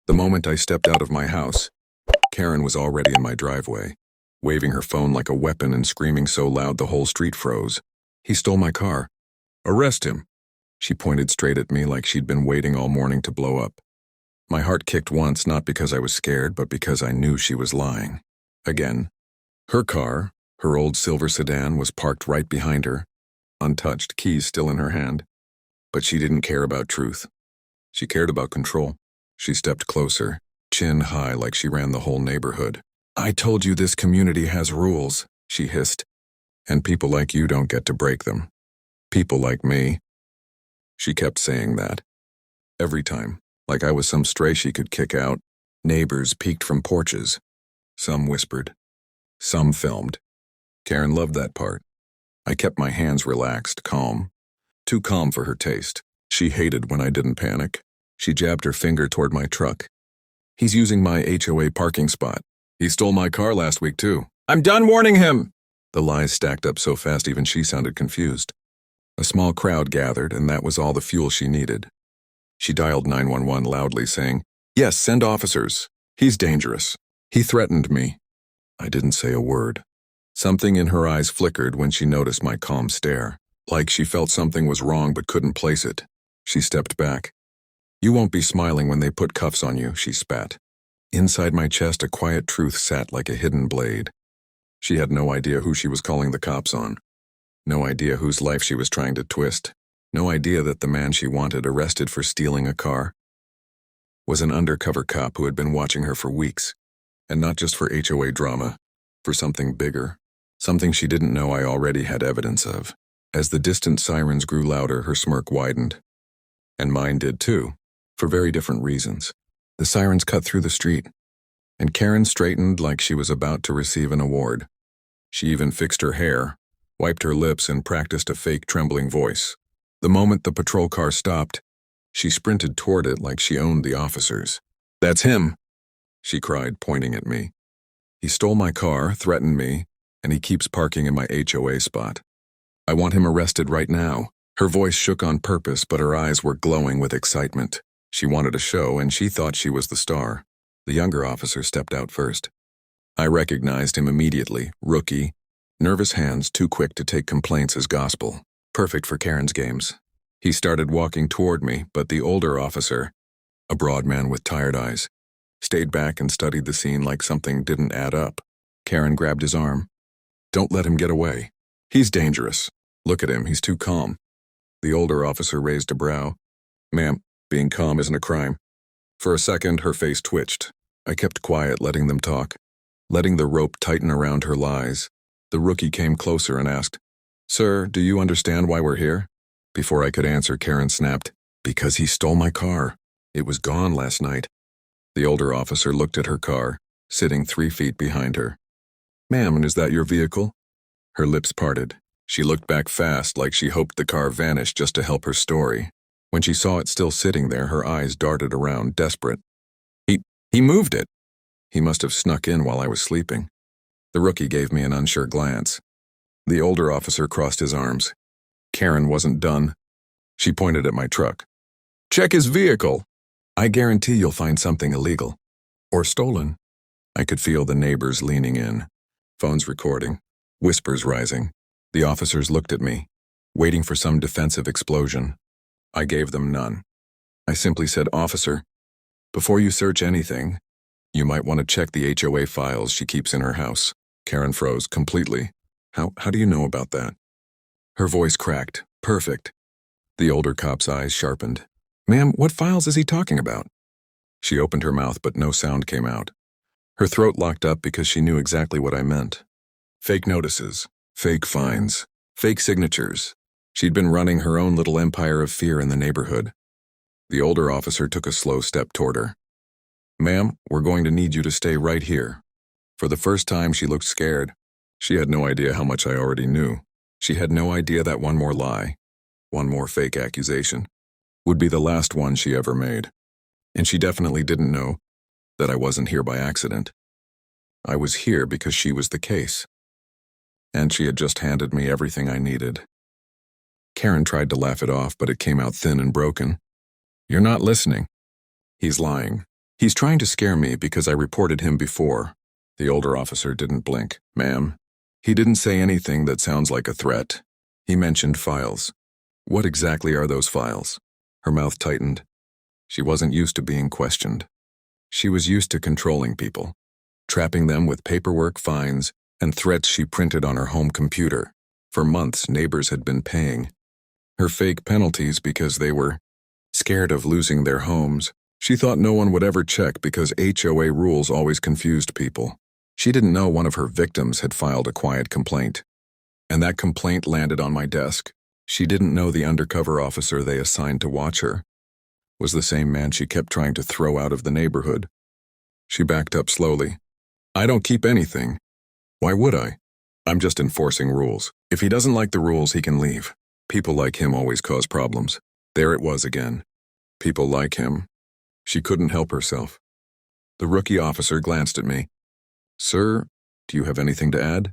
The moment I stepped out of my house, Karen was already in my driveway, waving her phone like a weapon and screaming so loud the whole street froze. He stole my car. Arrest him. She pointed straight at me like she'd been waiting all morning to blow up. My heart kicked once, not because I was scared, but because I knew she was lying. Again. Her car, her old silver sedan, was parked right behind her, untouched, keys still in her hand. But she didn't care about truth. She cared about control. She stepped closer, chin high like she ran the whole neighborhood. I told you this community has rules, she hissed. And people like you don't get to break them. People like me. She kept saying that. Every time, like I was some stray she could kick out. Neighbors peeked from porches. Some whispered. Some filmed. Karen loved that part. I kept my hands relaxed, calm. Too calm for her taste. She hated when I didn't panic. She jabbed her finger toward my truck. He's using my HOA parking spot. He stole my car last week too. I'm done warning him! The lies stacked up so fast even she sounded confused. A small crowd gathered, and that was all the fuel she needed. She dialed 911 loudly, saying, Yes, send officers. He's dangerous. He threatened me. I didn't say a word. Something in her eyes flickered when she noticed my calm stare, like she felt something was wrong but couldn't place it. She stepped back. You won't be smiling when they put cuffs on you, she spat. Inside my chest, a quiet truth sat like a hidden blade. She had no idea who she was calling the cops on. No idea whose life she was trying to twist. No idea that the man she wanted, arrested for stealing a car, was an undercover cop who had been watching her for weeks. And not just for HOA drama, for something bigger. Something she didn't know I already had evidence of. As the distant sirens grew louder, her smirk widened. And mine did too, for very different reasons. The sirens cut through the street, and Karen straightened like she was about to receive an award. She even fixed her hair, wiped her lips, and practiced a fake trembling voice. The moment the patrol car stopped, she sprinted toward it like she owned the officers. That's him, she cried, pointing at me. He stole my car, threatened me, and he keeps parking in my HOA spot. I want him arrested right now. Her voice shook on purpose, but her eyes were glowing with excitement. She wanted a show, and she thought she was the star. The younger officer stepped out first. I recognized him immediately, rookie, nervous hands too quick to take complaints as gospel. Perfect for Karen's games. He started walking toward me, but the older officer, a broad man with tired eyes, stayed back and studied the scene like something didn't add up. Karen grabbed his arm. Don't let him get away. He's dangerous. Look at him, he's too calm. The older officer raised a brow. Ma'am, being calm isn't a crime. For a second, her face twitched. I kept quiet, letting them talk, letting the rope tighten around her lies. The rookie came closer and asked, Sir, do you understand why we're here? Before I could answer, Karen snapped, Because he stole my car. It was gone last night. The older officer looked at her car, sitting 3 feet behind her. Ma'am, and is that your vehicle? Her lips parted. She looked back fast, like she hoped the car vanished just to help her story. When she saw it still sitting there, her eyes darted around, desperate. He moved it. He must have snuck in while I was sleeping. The rookie gave me an unsure glance. The older officer crossed his arms. Karen wasn't done. She pointed at my truck. Check his vehicle. I guarantee you'll find something illegal. Or stolen. I could feel the neighbors leaning in. Phones recording. Whispers rising. The officers looked at me, waiting for some defensive explosion. I gave them none. I simply said, Officer, before you search anything, you might want to check the HOA files she keeps in her house. Karen froze completely. How do you know about that? Her voice cracked. Perfect. The older cop's eyes sharpened. Ma'am, what files is he talking about? She opened her mouth, but no sound came out. Her throat locked up because she knew exactly what I meant. Fake notices, fake fines, fake signatures. She'd been running her own little empire of fear in the neighborhood. The older officer took a slow step toward her. Ma'am, we're going to need you to stay right here. For the first time, she looked scared. She had no idea how much I already knew. She had no idea that one more lie, one more fake accusation, would be the last one she ever made. And she definitely didn't know that I wasn't here by accident. I was here because she was the case. And she had just handed me everything I needed. Karen tried to laugh it off, but it came out thin and broken. You're not listening. He's lying. He's trying to scare me because I reported him before. The older officer didn't blink. Ma'am? He didn't say anything that sounds like a threat. He mentioned files. What exactly are those files? Her mouth tightened. She wasn't used to being questioned. She was used to controlling people, trapping them with paperwork, fines, and threats she printed on her home computer. For months, neighbors had been paying her fake penalties because they were scared of losing their homes. She thought no one would ever check because HOA rules always confused people. She didn't know one of her victims had filed a quiet complaint, and that complaint landed on my desk. She didn't know the undercover officer they assigned to watch her was the same man she kept trying to throw out of the neighborhood. She backed up slowly. I don't keep anything. Why would I? I'm just enforcing rules. If he doesn't like the rules, he can leave. People like him always cause problems. There it was again. People like him. She couldn't help herself. The rookie officer glanced at me. Sir, do you have anything to add?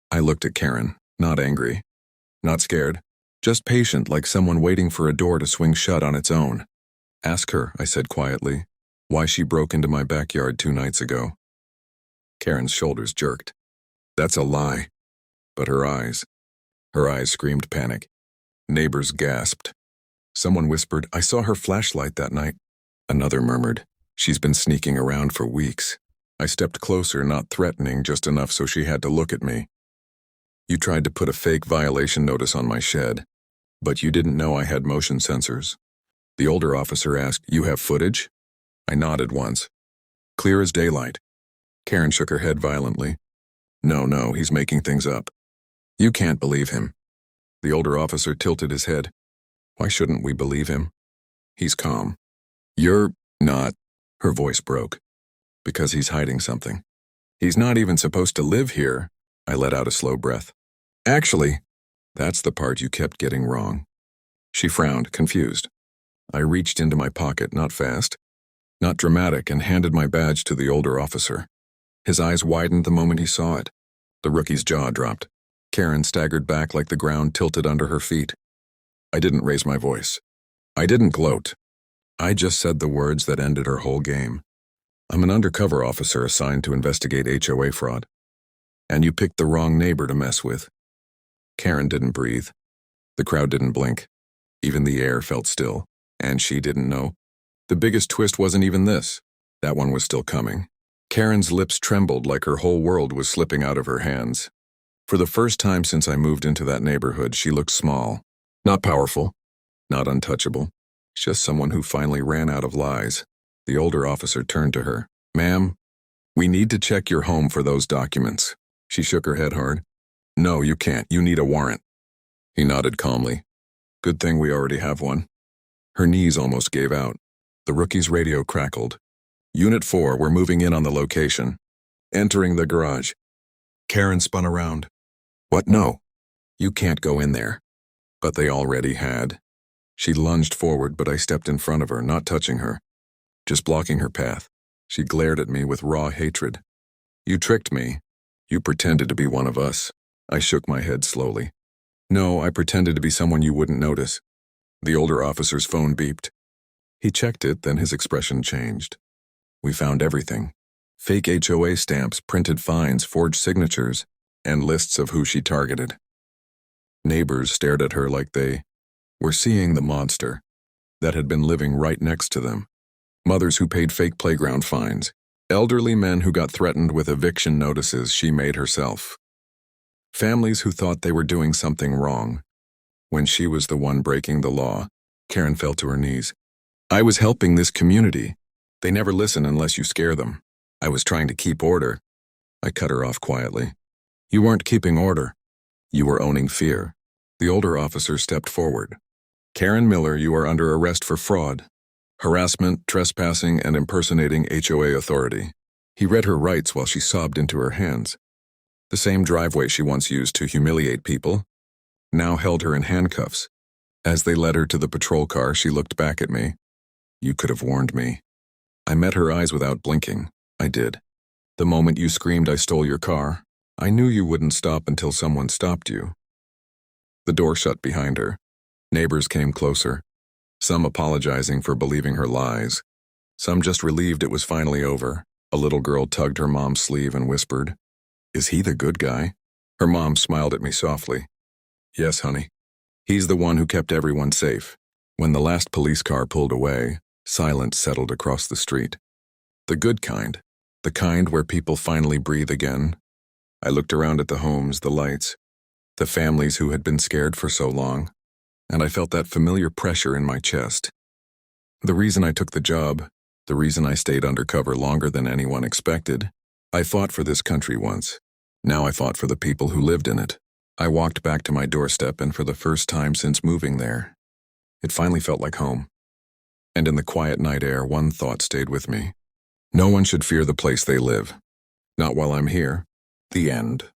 I looked at Karen, not angry, not scared, just patient like someone waiting for a door to swing shut on its own. Ask her, I said quietly, why she broke into my backyard 2 nights ago. Karen's shoulders jerked. That's a lie. But her eyes screamed panic. Neighbors gasped. Someone whispered, I saw her flashlight that night. Another murmured, she's been sneaking around for weeks. I stepped closer, not threatening, just enough so she had to look at me. You tried to put a fake violation notice on my shed, but you didn't know I had motion sensors. The older officer asked, you have footage? I nodded once. Clear as daylight. Karen shook her head violently. No, he's making things up. You can't believe him. The older officer tilted his head. Why shouldn't we believe him? He's calm. You're not. Her voice broke. Because he's hiding something. He's not even supposed to live here. I let out a slow breath. Actually, that's the part you kept getting wrong. She frowned, confused. I reached into my pocket, not fast, not dramatic, and handed my badge to the older officer. His eyes widened the moment he saw it. The rookie's jaw dropped. Karen staggered back like the ground tilted under her feet. I didn't raise my voice. I didn't gloat. I just said the words that ended her whole game. I'm an undercover officer assigned to investigate HOA fraud. And you picked the wrong neighbor to mess with. Karen didn't breathe. The crowd didn't blink. Even the air felt still. And she didn't know. The biggest twist wasn't even this. That one was still coming. Karen's lips trembled like her whole world was slipping out of her hands. For the first time since I moved into that neighborhood, she looked small. Not powerful. Not untouchable. Just someone who finally ran out of lies. The older officer turned to her. Ma'am, we need to check your home for those documents. She shook her head hard. No, you can't. You need a warrant. He nodded calmly. Good thing we already have one. Her knees almost gave out. The rookie's radio crackled. Unit 4, we're moving in on the location. Entering the garage. Karen spun around. What? No. You can't go in there. But they already had. She lunged forward, but I stepped in front of her, not touching her, just blocking her path. She glared at me with raw hatred. You tricked me. You pretended to be one of us. I shook my head slowly. No, I pretended to be someone you wouldn't notice. The older officer's phone beeped. He checked it, then his expression changed. We found everything. Fake HOA stamps, printed fines, forged signatures, and lists of who she targeted. Neighbors stared at her like they were seeing the monster that had been living right next to them. Mothers who paid fake playground fines. Elderly men who got threatened with eviction notices she made herself. Families who thought they were doing something wrong. When she was the one breaking the law, Karen fell to her knees. I was helping this community. They never listen unless you scare them. I was trying to keep order. I cut her off quietly. You weren't keeping order. You were owning fear. The older officer stepped forward. Karen Miller, you are under arrest for fraud, harassment, trespassing, and impersonating HOA authority. He read her rights while she sobbed into her hands. The same driveway she once used to humiliate people now held her in handcuffs. As they led her to the patrol car, she looked back at me. You could have warned me. I met her eyes without blinking. I did. The moment you screamed I stole your car, I knew you wouldn't stop until someone stopped you. The door shut behind her. Neighbors came closer, some apologizing for believing her lies, Some just relieved it was finally over. A little girl tugged her mom's sleeve and whispered, "Is he the good guy?" Her mom smiled at me softly. "Yes, honey. He's the one who kept everyone safe." When the last police car pulled away, silence settled across the street. The good kind. The kind where people finally breathe again. I looked around at the homes, the lights, the families who had been scared for so long, and I felt that familiar pressure in my chest. The reason I took the job, the reason I stayed undercover longer than anyone expected, I fought for this country once. Now I fought for the people who lived in it. I walked back to my doorstep, and for the first time since moving there, it finally felt like home. And in the quiet night air, one thought stayed with me. No one should fear the place they live. Not while I'm here. The end.